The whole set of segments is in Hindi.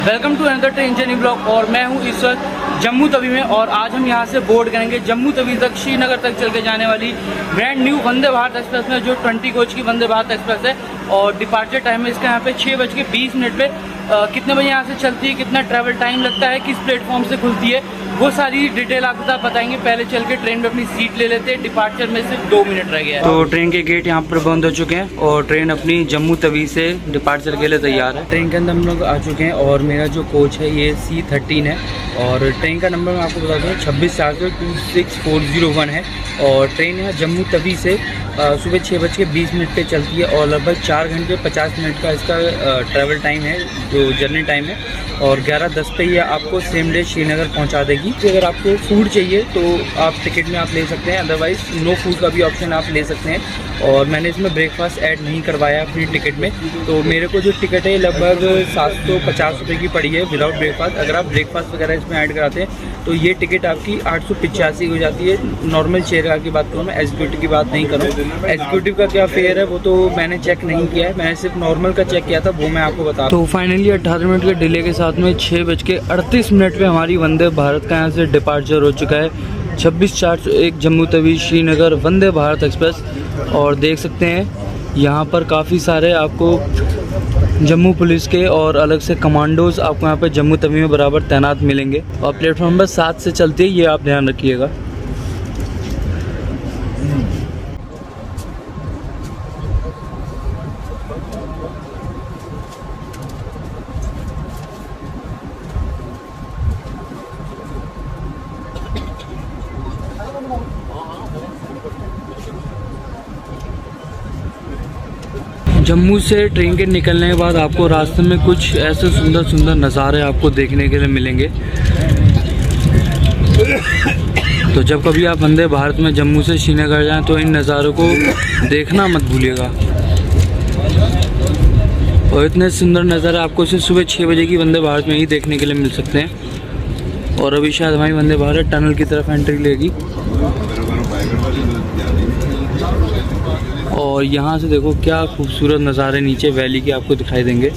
Welcome to another train journey blog. और मैं हूं इस वक्त जम्मू तवी में और आज हम यहां से बोर्ड करेंगे जम्मू तवी तक श्रीनगर तक चल के जाने वाली brand new Vande Bharat express में, जो 20 कोच की वंदे भारत एक्सप्रेस है। और डिपार्चर टाइम है इसका यहाँ पे 6:20 पे। कितने बजे यहाँ से चलती है, कितना ट्रैवल टाइम लगता है, किस प्लेटफॉर्म से खुलती है, वो सारी डिटेल आपको बताएंगे। पहले चल के ट्रेन में अपनी सीट ले लेते हैं। डिपार्चर में सिर्फ 2 मिनट रह गया है। तो ट्रेन के गेट यहाँ पर बंद हो चुके हैं और ट्रेन अपनी जम्मू तवी से डिपार्चर के लिए तैयार है। ट्रेन के अंदर हम लोग आ चुके हैं और मेरा जो कोच है ये C13 है और ट्रेन का नंबर मैं आपको बता दूँ 26/4 है। और ट्रेन यहाँ जम्मू तवी से सुबह 6:20 पे चलती है और लगभग 4 घंटे 50 मिनट का इसका ट्रैवल टाइम है, जो जर्नी टाइम है। और 11:10 पे ये आपको सेम डे श्रीनगर पहुंचा देगी। तो अगर आपको फूड चाहिए तो आप टिकट में आप ले सकते हैं, अदरवाइज़ नो फूड का भी ऑप्शन आप ले सकते हैं। और मैंने इसमें ब्रेकफास्ट ऐड नहीं करवाया अपनी टिकट में, तो मेरे को जो टिकट है लगभग 750 रुपये की पड़ी है विदाउट ब्रेकफास्ट। अगर आप ब्रेकफास्ट वगैरह इसमें ऐड कराते हैं तो ये टिकट आपकी 885 हो जाती है। नॉर्मल चेयर की बात करूँ, मैं एग्जीक्यूटिव की बात नहीं करूँ। एग्जीक्यूटिव का क्या फेयर है वो तो मैंने चेक नहीं किया है, मैंने सिर्फ नॉर्मल का चेक किया था, वो मैं आपको बता। तो फाइनली 18 मिनट के डिले के साथ में 6:38 पे हमारी वंदे भारत का यहाँ से डिपार्चर हो चुका है। 26/401 जम्मू तवी श्रीनगर वंदे भारत एक्सप्रेस। और देख सकते हैं यहाँ पर काफ़ी सारे आपको जम्मू पुलिस के और अलग से कमांडोज आपको यहाँ पे जम्मू तवी में बराबर तैनात मिलेंगे। और प्लेटफॉर्म नंबर 7 से चलती है, ये आप ध्यान रखिएगा। जम्मू से ट्रेन के निकलने के बाद आपको रास्ते में कुछ ऐसे सुंदर सुंदर नज़ारे आपको देखने के लिए मिलेंगे। तो जब कभी आप वंदे भारत में जम्मू से श्रीनगर जाएं तो इन नज़ारों को देखना मत भूलिएगा। और इतने सुंदर नज़ारे आपको सिर्फ सुबह 6 बजे की वंदे भारत में ही देखने के लिए मिल सकते हैं। और अभी शायद हमारी वंदे भारत टनल की तरफ एंट्री लेगी। और यहाँ से देखो क्या खूबसूरत नज़ारे नीचे वैली के आपको दिखाई देंगे।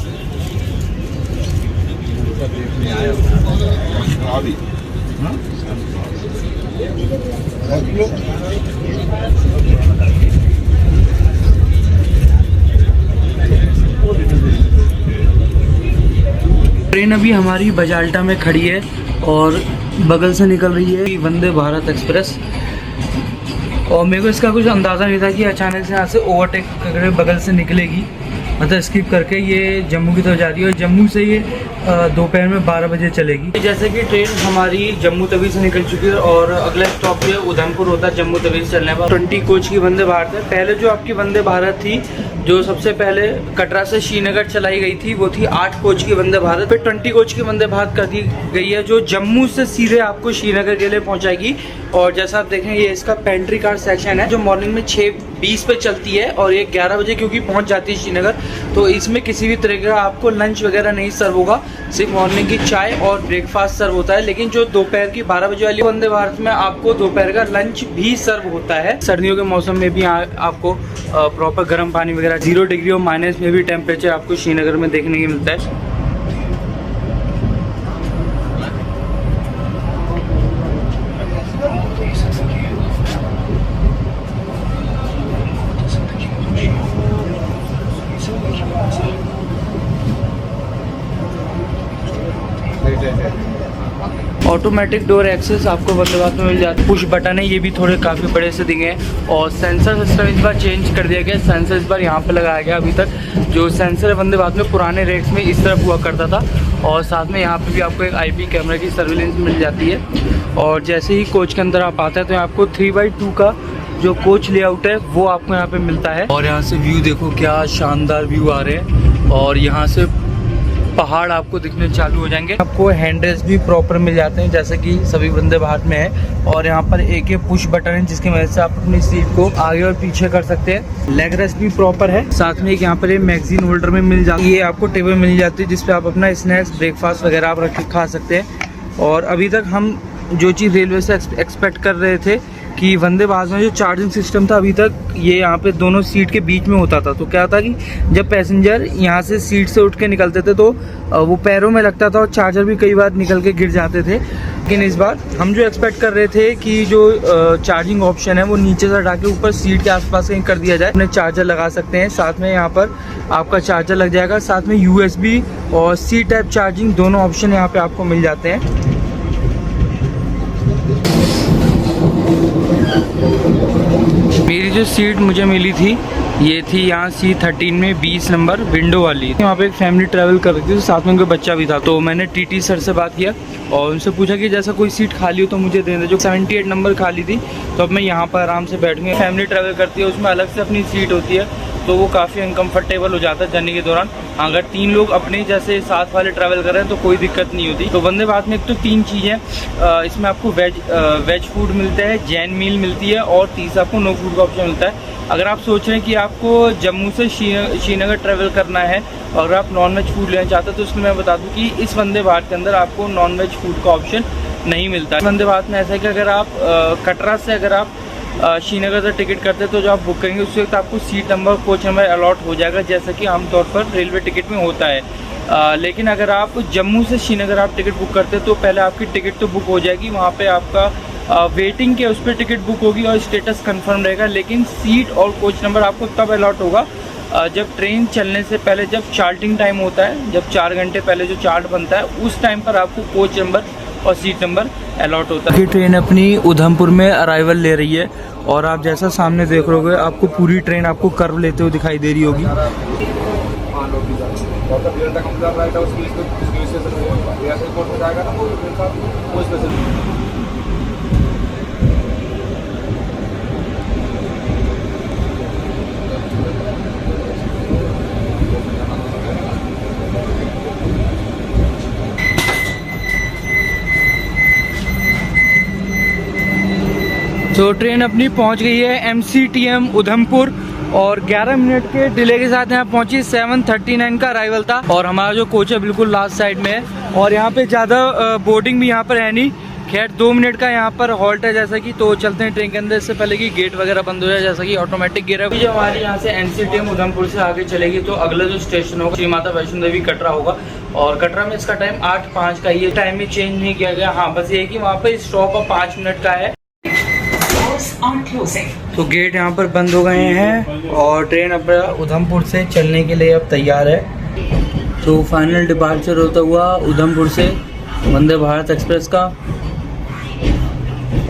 ट्रेन अभी हमारी बजाल्टा में खड़ी है और बगल से निकल रही है वंदे भारत एक्सप्रेस। और मेरे को इसका कुछ अंदाज़ा नहीं था कि अचानक से यहाँ से ओवरटेक करके बगल से निकलेगी, मतलब स्किप करके ये जम्मू की तरफ जा रही है। और जम्मू से ये दोपहर में 12 बजे चलेगी। जैसे कि ट्रेन हमारी जम्मू तवी से निकल चुकी है और अगला स्टॉप जो है उधमपुर होता है जम्मू तवी से चलने पर। 20 कोच की वंदे भारत है। पहले जो आपकी वंदे भारत थी, जो सबसे पहले कटरा से श्रीनगर चलाई गई थी, वो थी 8 कोच की वंदे भारत। फिर 20 कोच की वंदे भारत कर दी गई है, जो जम्मू से सीधे आपको श्रीनगर के लिए पहुंचाएगी। और जैसा आप देखें ये इसका पेंट्री कार सेक्शन है, जो मॉर्निंग में 6:20 पे चलती है और ये 11 बजे क्योंकि पहुंच जाती है श्रीनगर। तो इसमें किसी भी तरह का आपको लंच वगैरह नहीं सर्व होगा, सिर्फ मॉर्निंग की चाय और ब्रेकफास्ट सर्व होता है। लेकिन जो दोपहर की 12 बजे वाली वंदे भारत में आपको दोपहर का लंच भी सर्व होता है। सर्दियों के मौसम में भी आपको प्रॉपर गर्म पानी वगैरह 0 डिग्री और माइनस में भी टेम्परेचर आपको श्रीनगर में देखने को मिलता है। ऑटोमेटिक डोर एक्सेस आपको वंदे भारत में मिल जाता है। पुश बटन है, ये भी थोड़े काफ़ी बड़े से दिखे हैं। और सेंसर सिस्टम इस बार चेंज कर दिया गया। सेंसर इस बार यहाँ पे लगाया गया। अभी तक जो सेंसर है वंदे भारत में पुराने रेट्स में इस तरफ हुआ करता था। और साथ में यहाँ पे भी आपको एक IP कैमरा की सर्विलेंस मिल जाती है। और जैसे ही कोच के अंदर आप आते हैं तो आपको 3/2 का जो कोच लेआउट है वो आपको यहाँ पे मिलता है। और यहाँ से व्यू देखो क्या शानदार व्यू आ रहे हैं। और यहाँ से पहाड़ आपको दिखने चालू हो जाएंगे। आपको हैंड रेस्ट भी प्रॉपर मिल जाते हैं जैसे कि सभी वंदे भारत में है। और यहाँ पर एक पुश बटन है जिसकी वजह से आप अपनी सीट को आगे और पीछे कर सकते हैं। लेग रेस्ट भी प्रॉपर है। साथ में एक यहाँ पर मैगजीन होल्डर में मिल जाती है। ये आपको टेबल मिल जाती है जिसपे आप अपना स्नैक्स ब्रेकफास्ट वगैरह आप रख के खा सकते हैं। और अभी तक हम जो चीज़ रेलवे से एक्सपेक्ट कर रहे थे कि वंदे भारत में जो चार्जिंग सिस्टम था अभी तक ये यहाँ पे दोनों सीट के बीच में होता था। तो क्या था कि जब पैसेंजर यहाँ से सीट से उठ के निकलते थे तो वो पैरों में लगता था और चार्जर भी कई बार निकल के गिर जाते थे। लेकिन इस बार हम जो एक्सपेक्ट कर रहे थे कि जो चार्जिंग ऑप्शन है वो नीचे से हटा के ऊपर सीट के आसपास कहीं कर दिया जाए, अपने चार्जर लगा सकते हैं। साथ में यहाँ पर आपका चार्जर लग जाएगा, साथ में USB और C टाइप चार्जिंग दोनों ऑप्शन यहाँ पे आपको मिल जाते हैं। मेरी जो सीट मुझे मिली थी ये थी यहाँ C13 में 20 नंबर विंडो वाली। वहाँ पे एक फैमिली ट्रैवल कर रही थी, तो साथ में उनका बच्चा भी था। तो मैंने TT सर से बात किया और उनसे पूछा कि जैसा कोई सीट खाली हो तो मुझे दे दे। जो 78 नंबर खाली थी तो अब मैं यहाँ पर आराम से बैठूँगी। फैमिली ट्रैवल करती है उसमें अलग से अपनी सीट होती है, तो वो काफ़ी अनकम्फर्टेबल हो जाता है जर्नी के दौरान। अगर 3 लोग अपने जैसे साथ वाले ट्रैवल कर रहे हैं तो कोई दिक्कत नहीं होती। तो वंदे भारत में एक तो 3 चीज़ें, इसमें आपको वेज फूड मिलता है, जैन मील मिलती है और तीसरा आपको नो फूड का ऑप्शन मिलता है। अगर आप सोच रहे हैं कि आपको जम्मू से श्रीनगर ट्रैवल करना है और अगर आप नॉन वेज फूड लेना चाहते हैं तो उसमें मैं बता दूं कि इस वंदे भारत के अंदर आपको नॉन वेज फूड का ऑप्शन नहीं मिलता है। वंदे भारत में ऐसा है कि अगर आप कटरा से अगर आप श्रीनगर से टिकट करते हैं तो जो आप बुक करेंगे उस वक्त आपको seat number coach number allot हो जाएगा, जैसा कि आमतौर पर रेलवे टिकट में होता है। लेकिन अगर आप जम्मू से श्रीनगर आप टिकट बुक करते हैं तो पहले आपकी टिकट तो बुक हो जाएगी, वहाँ पे आपका वेटिंग के उस पर टिकट बुक होगी और स्टेटस कंफर्म रहेगा। लेकिन सीट और कोच नंबर आपको तब अलॉट होगा जब ट्रेन चलने से पहले, जब चार्टिंग टाइम होता है, जब 4 घंटे पहले जो चार्ट बनता है उस टाइम पर आपको कोच नंबर और सीट नंबर अलॉट होता है। ट्रेन अपनी उधमपुर में अराइवल ले रही है और आप जैसा सामने देख रहे होगे आपको पूरी ट्रेन आपको कर्व लेते हुए दिखाई दे रही होगी। तो ट्रेन अपनी पहुंच गई है MCTM उधमपुर और 11 मिनट के डिले के साथ यहाँ पहुंची। 7:39 का अराइवल था और हमारा जो कोच है बिल्कुल लास्ट साइड में है और यहाँ पे ज़्यादा बोर्डिंग भी यहाँ पर है नहीं। खैर 2 मिनट का यहाँ पर हॉल्ट है जैसा कि, तो चलते हैं ट्रेन के अंदर। इससे पहले कि गेट वगैरह बंद हो जाए, जैसा कि ऑटोमेटिक गेट है। जो हमारी यहाँ से MCTM उधमपुर से आगे चलेगी तो अगला जो स्टेशन होगा श्री माता वैष्णो देवी कटरा होगा और कटरा में इसका टाइम 8:05 का, ये टाइम में चेंज नहीं किया गया। हाँ, बस ये कि वहाँ पर स्टॉप 5 मिनट का है। तो गेट यहाँ पर बंद हो गए हैं और ट्रेन अब उधमपुर से चलने के लिए अब तैयार है। तो फाइनल डिपार्चर होता हुआ उधमपुर से वंदे भारत एक्सप्रेस का।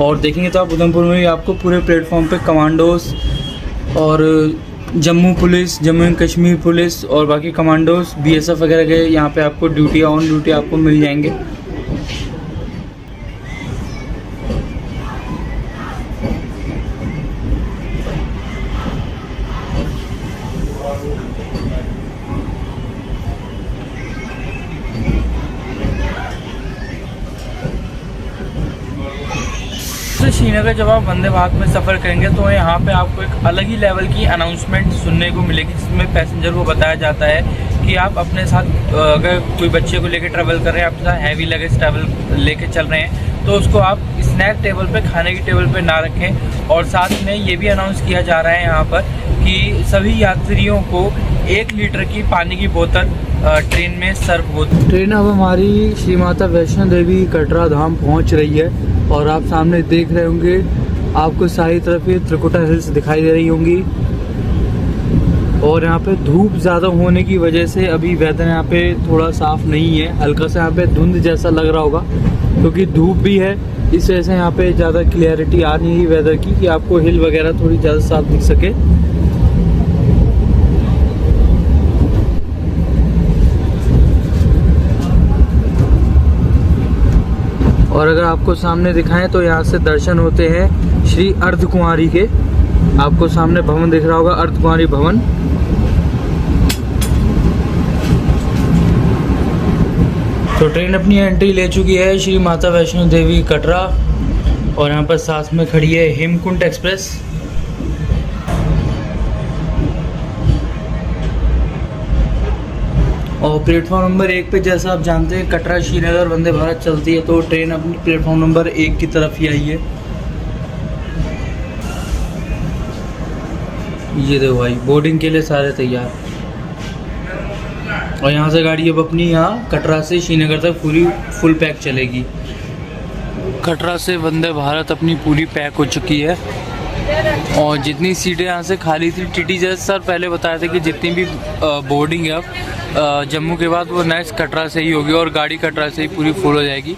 और देखेंगे तो आप उधमपुर में भी आपको पूरे प्लेटफॉर्म पे कमांडोज और Jammu police, Jammu and Kashmir police और बाकी कमांडोज BSF वगैरह के यहाँ पे आपको ड्यूटी ऑन ड्यूटी आपको मिल जाएंगे। श्रीनगर जब आप वंदे भारत में सफ़र करेंगे तो यहाँ पे आपको एक अलग ही लेवल की अनाउंसमेंट सुनने को मिलेगी, जिसमें पैसेंजर को बताया जाता है कि आप अपने साथ अगर कोई बच्चे को लेकर ट्रैवल कर रहे हैं, आपके साथ हैवी लगेज ट्रैवल लेके चल रहे हैं तो उसको आप स्नैक टेबल पे, खाने की टेबल पे ना रखें। और साथ में ये भी अनाउंस किया जा रहा है यहाँ पर कि सभी यात्रियों को 1 लीटर की पानी की बोतल ट्रेन में सर्व होती। ट्रेन अब हमारी श्री माता वैष्णो देवी कटरा धाम पहुँच रही है और आप सामने देख रहे होंगे आपको सारी तरफ ये त्रिकुटा हिल्स दिखाई दे रही होंगी। और यहाँ पे धूप ज़्यादा होने की वजह से अभी वेदर यहाँ पे थोड़ा साफ़ नहीं है, हल्का सा यहाँ पे धुंध जैसा लग रहा होगा क्योंकि धूप भी है। इस वजह से यहाँ पे ज़्यादा क्लियरिटी आ नहीं है वेदर की कि आपको हिल वगैरह थोड़ी ज़्यादा साफ दिख सके। और अगर आपको सामने दिखाएं तो यहाँ से दर्शन होते हैं श्री अर्धकुंवारी के। आपको सामने भवन दिख रहा होगा, अर्धकुंवारी भवन। तो ट्रेन अपनी एंट्री ले चुकी है श्री माता वैष्णो देवी कटरा और यहाँ पर साथ में खड़ी है हेमकुंट एक्सप्रेस। और प्लेटफॉर्म नंबर 1 पे जैसा आप जानते हैं कटरा श्रीनगर वंदे भारत चलती है, तो ट्रेन अपनी प्लेटफॉर्म नंबर 1 की तरफ ही आई है। ये देखो भाई, बोर्डिंग के लिए सारे तैयार। और यहाँ से गाड़ी अब अपनी यहाँ कटरा से श्रीनगर तक पूरी फुल पैक चलेगी। कटरा से वंदे भारत अपनी पूरी पैक हो चुकी है और जितनी सीटें यहाँ से खाली थी, टीटी जैसे सर पहले बताया था कि जितनी भी बोर्डिंग है अब जम्मू के बाद वो नेक्स्ट कटरा से ही होगी और गाड़ी कटरा से ही पूरी फुल हो जाएगी।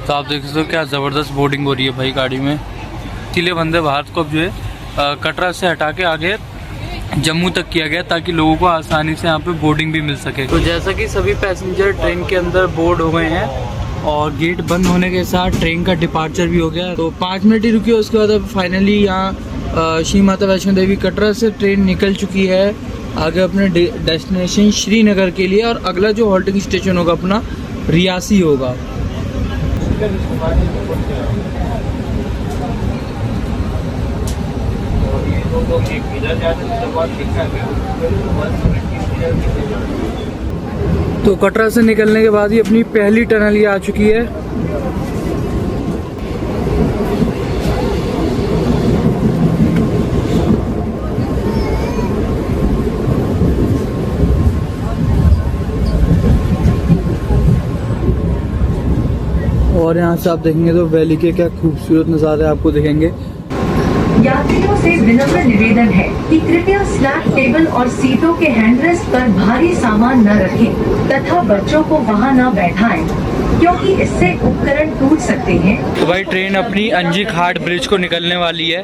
तो आप देख सकते हो क्या ज़बरदस्त बोर्डिंग हो रही है भाई गाड़ी में। इसलिए वंदे भारत को अब जो है कटरा से हटा के आगे जम्मू तक किया गया ताकि लोगों को आसानी से यहाँ पे बोर्डिंग भी मिल सके। तो जैसा कि सभी पैसेंजर ट्रेन के अंदर बोर्ड हो गए हैं और गेट बंद होने के साथ ट्रेन का डिपार्चर भी हो गया। तो 5 मिनट ही रुकी, उसके बाद अब फाइनली यहाँ श्री माता वैष्णो देवी कटरा से ट्रेन निकल चुकी है आगे अपने डेस्टिनेशन श्रीनगर के लिए। और अगला जो हॉल्टिंग स्टेशन होगा अपना रियासी होगा। तो कटरा से निकलने के बाद ही अपनी पहली टनल ये आ चुकी है। और यहाँ से आप देखेंगे तो वैली के क्या खूबसूरत नज़ारे आपको दिखेंगे। यात्रियों से विनम्र निवेदन है कि कृपया स्नैक टेबल और सीटों के हैंडरेस्ट पर भारी सामान न रखें तथा बच्चों को वहां न बैठाएं क्योंकि इससे उपकरण टूट सकते हैं। तो भाई ट्रेन अपनी अंजी घाट ब्रिज को निकलने वाली है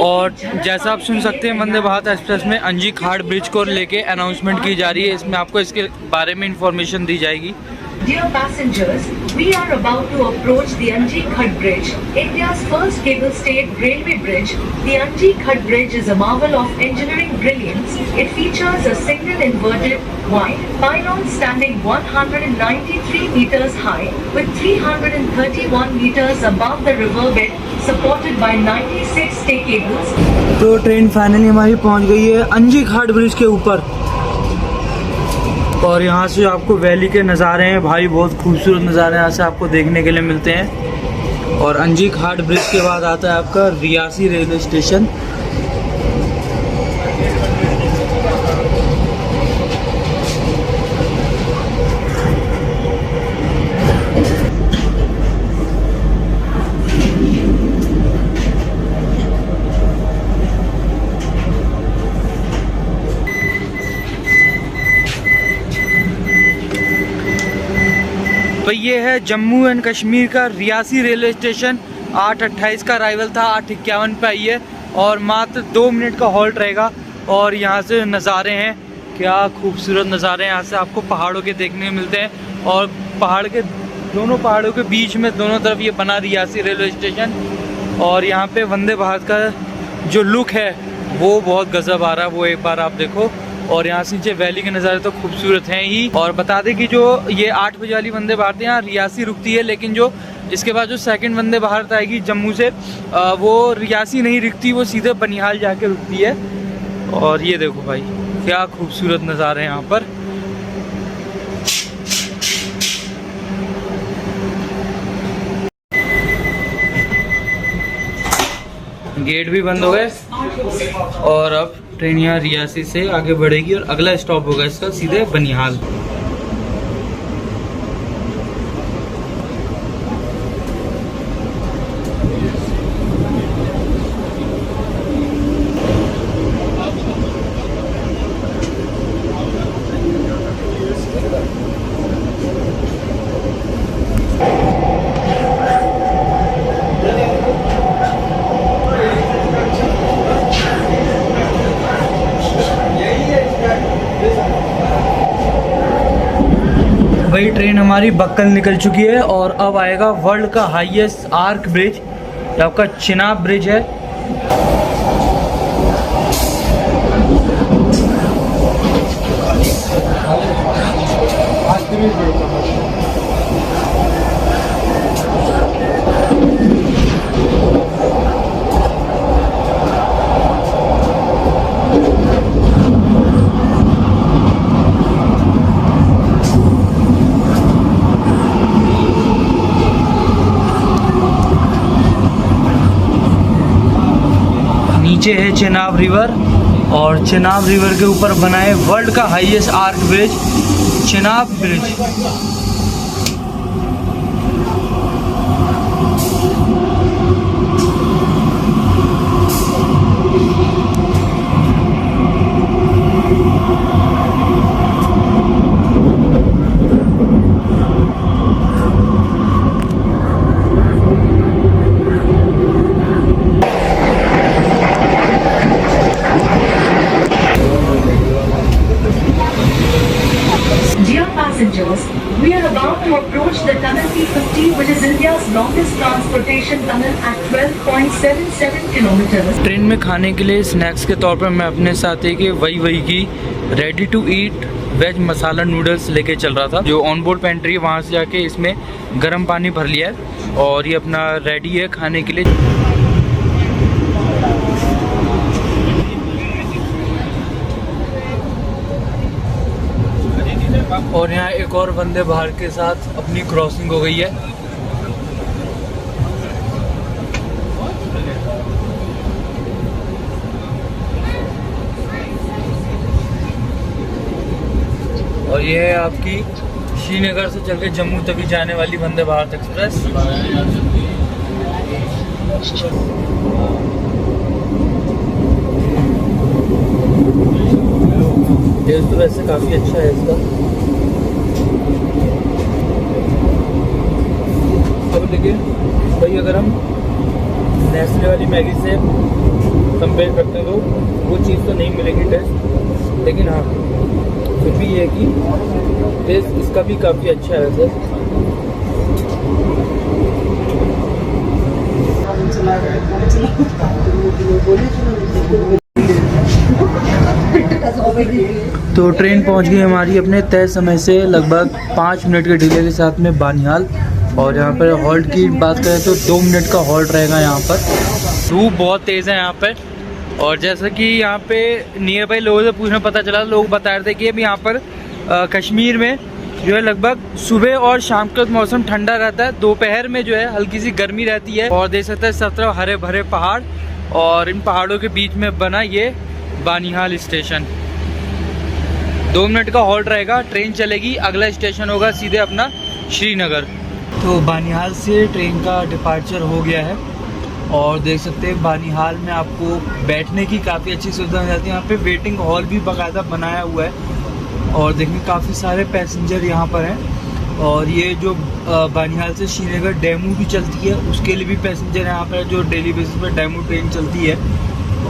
और जैसा आप सुन सकते हैं वंदे भारत एक्सप्रेस में अंजी घाट ब्रिज को लेके अनाउंसमेंट की जा रही है। इसमें आपको इसके बारे में इंफॉर्मेशन दी जाएगी। Dear passengers, we are about to approach the Anji Khat Bridge, India's first cable-stayed railway bridge. The Anji Khat Bridge is a marvel of engineering brilliance. It features a single inverted, wide pylon standing 193 meters high, with 331 meters above the riverbed, supported by 96 stay cables. तो ट्रेन फाइनली हमारी पहुंच गई है अंजी घाट ब्रिज के ऊपर और यहाँ से आपको वैली के नज़ारे हैं भाई, बहुत खूबसूरत नज़ारे यहाँ से आपको देखने के लिए मिलते हैं। और अंजी घाट ब्रिज के बाद आता है आपका रियासी रेलवे स्टेशन। तो ये है जम्मू एंड कश्मीर का रियासी रेलवे स्टेशन। 8:28 का अराइवल था, 8:51 पे आई है और मात्र 2 मिनट का हॉल्ट रहेगा। और यहाँ से नज़ारे हैं, क्या खूबसूरत नज़ारे हैं यहाँ से आपको पहाड़ों के देखने मिलते हैं। और पहाड़ के दोनों पहाड़ों के बीच में दोनों तरफ ये बना रियासी रेलवे स्टेशन। और यहाँ पे वंदे भारत का जो लुक है वो बहुत गजब आ रहा है, वो एक बार आप देखो। और यहाँ से नीचे वैली के नज़ारे तो खूबसूरत हैं ही। और बता दें कि जो ये 8 बजे वाली वंदे भारत यहाँ रियासी रुकती है, लेकिन जो इसके बाद जो सेकंड वंदे भारत आएगी जम्मू से वो रियासी नहीं रुकती, वो सीधे बनिहाल जाके रुकती है। और ये देखो भाई क्या खूबसूरत नज़ारे हैं यहाँ पर। गेट भी बंद हो गए और अब ट्रेन यहाँ रियासी से आगे बढ़ेगी और अगला स्टॉप होगा इसका सीधे बनिहाल। वही ट्रेन हमारी बक्कल निकल चुकी है और अब आएगा वर्ल्ड का हाईएस्ट आर्क ब्रिज, आपका चिनाब ब्रिज है। नीचे है चेनाब रिवर और चेनाब रिवर के ऊपर बना है वर्ल्ड का highest arch bridge, Chenab bridge. Dear passengers, we are about to approach the tunnel T50, which is India's longest transportation tunnel at 12.77 kilometers. Train में खाने के लिए स्नैक्स के तौर पर मैं अपने साथ एक वही की ready to eat veg masala noodles लेके चल रहा था। जो ऑन बोर्ड पेंट्री है वहाँ से जाके इसमें गर्म पानी भर लिया है और ये अपना रेडी है खाने के लिए। और यहाँ एक और वंदे भारत के साथ अपनी क्रॉसिंग हो गई है। और ये है आपकी श्रीनगर से चल के जम्मू तक जाने वाली वंदे भारत एक्सप्रेस। टेस्ट तो वैसे काफ़ी अच्छा है इसका। अब देखिए भाई, अगर हम नेस्ले वाली मैगी से कंपेयर करते हैं तो वो चीज़ तो नहीं मिलेगी टेस्ट, लेकिन हाँ फिर भी ये है कि टेस्ट इसका भी काफ़ी अच्छा है वैसे। तो ट्रेन पहुंच गई हमारी अपने तय समय से लगभग 5 मिनट के डिले के साथ में बानिहाल। और यहाँ पर हॉल्ट की बात करें तो 2 मिनट का हॉल्ट रहेगा यहाँ पर। धूप बहुत तेज़ है यहाँ पर। और जैसा कि यहाँ पे नियर बाई लोगों से पूछना पता चला, लोग बता रहे थे कि अभी यहाँ पर कश्मीर में जो है लगभग सुबह और शाम का मौसम ठंडा रहता है, दोपहर में जो है हल्की सी गर्मी रहती है। और देख सकते हैं सब तरफ हरे भरे पहाड़ और इन पहाड़ों के बीच में बना ये बानिहाल स्टेशन। 2 मिनट का हॉल्ट रहेगा, ट्रेन चलेगी, अगला स्टेशन होगा सीधे अपना श्रीनगर। तो बानिहाल से ट्रेन का डिपार्चर हो गया है और देख सकते हैं बानिहाल में आपको बैठने की काफ़ी अच्छी सुविधा मिल जाती है। यहाँ पे वेटिंग हॉल भी बाकायदा बनाया हुआ है और देखिए काफ़ी सारे पैसेंजर यहाँ पर हैं। और ये जो बानिहाल से श्रीनगर डेमू भी चलती है, उसके लिए भी पैसेंजर यहाँ पर जो डेली बेसिस पर डेमू ट्रेन चलती है।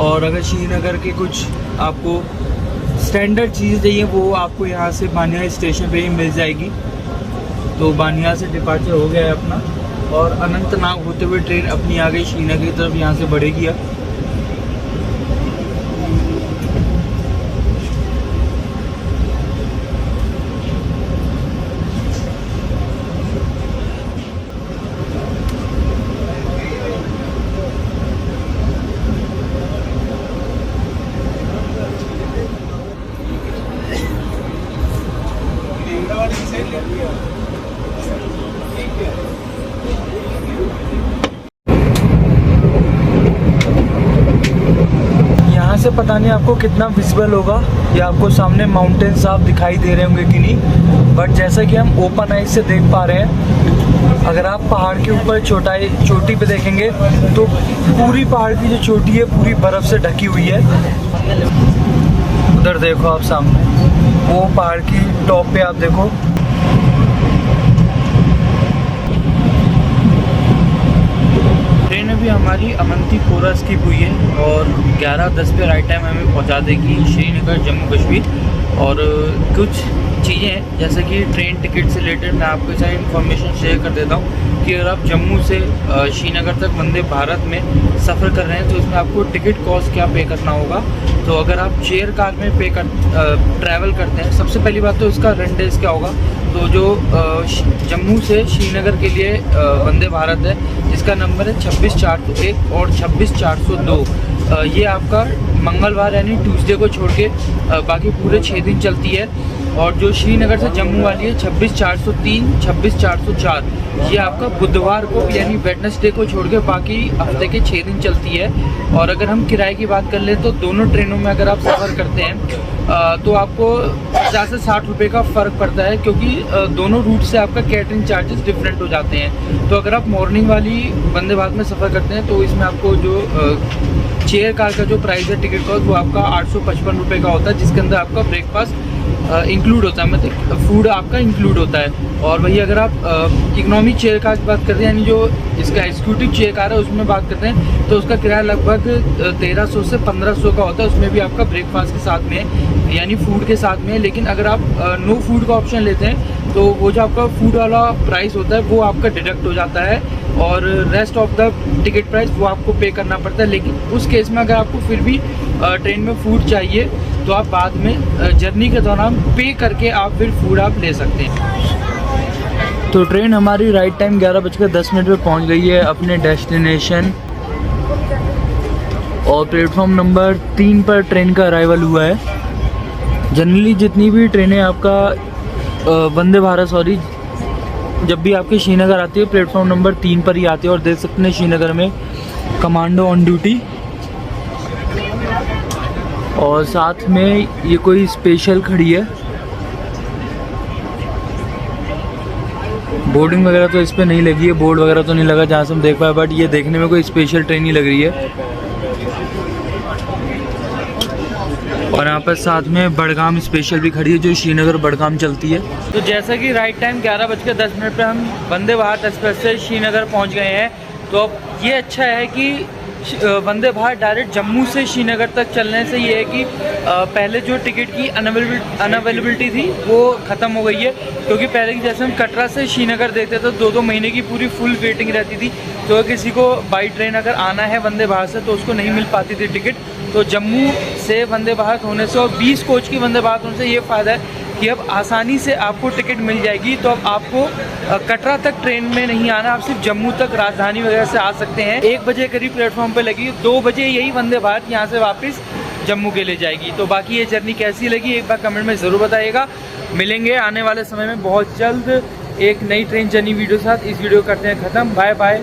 और अगर श्रीनगर के कुछ आपको स्टैंडर्ड चीज़ चाहिए वो आपको यहाँ से बानिहाल स्टेशन पे ही मिल जाएगी। तो बानिहाल से डिपार्चर हो गया है अपना और अनंतनाग होते हुए ट्रेन अपनी आ गई श्रीनगर की तरफ, यहाँ से बढ़ेगी अब। यहाँ से पता नहीं आपको कितना विजिबल होगा, या आपको सामने माउंटेन्स आप दिखाई दे रहे होंगे कि नहीं, बट जैसा कि हम ओपन आइज से देख पा रहे हैं, अगर आप पहाड़ के ऊपर चोटी पे देखेंगे तो पूरी पहाड़ की जो चोटी है पूरी बर्फ़ से ढकी हुई है। उधर देखो आप सामने, वो पहाड़ की टॉप पे आप देखो। ट्रेन अभी हमारी अवंतीपोरा स्किप हुई है और 11:10 पे राइट टाइम हमें पहुंचा देगी श्रीनगर जम्मू कश्मीर। और कुछ चीज़ें जैसे कि ट्रेन टिकट से रिलेटेड मैं आपके साथ इन्फॉर्मेशन शेयर कर देता हूँ कि अगर आप जम्मू से श्रीनगर तक वंदे भारत में सफ़र कर रहे हैं तो इसमें आपको टिकट कॉस्ट क्या पे करना होगा। तो अगर आप चेयर कार में ट्रैवल करते हैं, सबसे पहली बात तो इसका रन डेज क्या होगा। तो जो जम्मू से श्रीनगर के लिए वंदे भारत है जिसका नंबर है 26,401 और 26,402, ये आपका मंगलवार यानी ट्यूसडे को छोड़ के बाकी पूरे 6 दिन चलती है। और जो श्रीनगर से जम्मू वाली है 26-403, 26-404, ये आपका बुधवार को यानी वेडनेसडे को छोड़ के बाकी हफ्ते के 6 दिन चलती है। और अगर हम किराए की बात कर लें तो दोनों ट्रेनों में अगर आप सफ़र करते हैं तो आपको 50 से 60 रुपये का फ़र्क पड़ता है, क्योंकि दोनों रूट से आपका कैटरिंग चार्जेस डिफरेंट हो जाते हैं। तो अगर आप मॉर्निंग वाली वंदे भारत में सफ़र करते हैं तो इसमें आपको जो चेयर कार का जो प्राइस है टिकट कॉस्ट वो आपका 855 रुपये का होता है, जिसके अंदर आपका ब्रेकफास्ट इंक्लूड होता है, मतलब फूड आपका इंक्लूड होता है। और वही अगर आप इकोनॉमिक चेयर कार की बात करते हैं यानी जो इसका एग्जीक्यूटिव चेयर कार है उसमें बात करते हैं तो उसका किराया लगभग 1300 से 1500 का होता है। उसमें भी आपका ब्रेकफास्ट के साथ में यानी फूड के साथ में। लेकिन अगर आप नो फूड का ऑप्शन लेते हैं तो वो जो आपका फूड वाला प्राइस होता है वो आपका डिडक्ट हो जाता है और rest of the ticket price वो आपको पे करना पड़ता है। लेकिन उस केस में अगर आपको फिर भी ट्रेन में फूड चाहिए तो आप बाद में जर्नी के दौरान पे करके आप फिर फूड आप ले सकते हैं। तो ट्रेन हमारी राइट टाइम 11:10 पे पहुंच गई है अपने डेस्टिनेशन और प्लेटफॉर्म नंबर 3 पर ट्रेन का अराइवल हुआ है। जनरली जितनी भी ट्रेनें आपका वंदे भारत जब भी आपके श्रीनगर आती है प्लेटफॉर्म नंबर 3 पर ही आती है। और देख सकते हैं श्रीनगर में कमांडो ऑन ड्यूटी और साथ में ये कोई स्पेशल खड़ी है। बोर्डिंग वगैरह तो इस पर नहीं लगी है, बोर्ड वगैरह तो नहीं लगा जहाँ से हम देख पाए, बट ये देखने में कोई स्पेशल ट्रेन ही लग रही है। और यहाँ पर साथ में बड़गाम स्पेशल भी खड़ी है जो श्रीनगर बड़गाम चलती है। तो जैसा कि राइट टाइम 11:10 पे हम वंदे भारत एक्सप्रेस से श्रीनगर पहुँच गए हैं। तो अब ये अच्छा है कि वंदे भारत डायरेक्ट जम्मू से श्रीनगर तक चलने से ये है कि पहले जो टिकट की अनअवेलेबिलिटी थी वो ख़त्म हो गई है, क्योंकि पहले की जैसे हम कटरा से श्रीनगर देखते तो 2-2 महीने की पूरी फुल वेटिंग रहती थी। तो किसी को बाई ट्रेन अगर आना है वंदे भारत से तो उसको नहीं मिल पाती थी टिकट। तो जम्मू से वंदे भारत होने से और 20 कोच की वंदे भारत होने से ये फ़ायदा है कि अब आसानी से आपको टिकट मिल जाएगी। तो अब आपको कटरा तक ट्रेन में नहीं आना, आप सिर्फ जम्मू तक राजधानी वगैरह से आ सकते हैं। 1 बजे करीब प्लेटफॉर्म पे लगी, 2 बजे यही वंदे भारत यहाँ से वापस जम्मू के लिए जाएगी। तो बाकी ये जर्नी कैसी लगी एक बार कमेंट में ज़रूर बताइएगा। मिलेंगे आने वाले समय में बहुत जल्द एक नई ट्रेन जर्नी वीडियो के साथ। इस वीडियो करते हैं ख़त्म। Bye bye.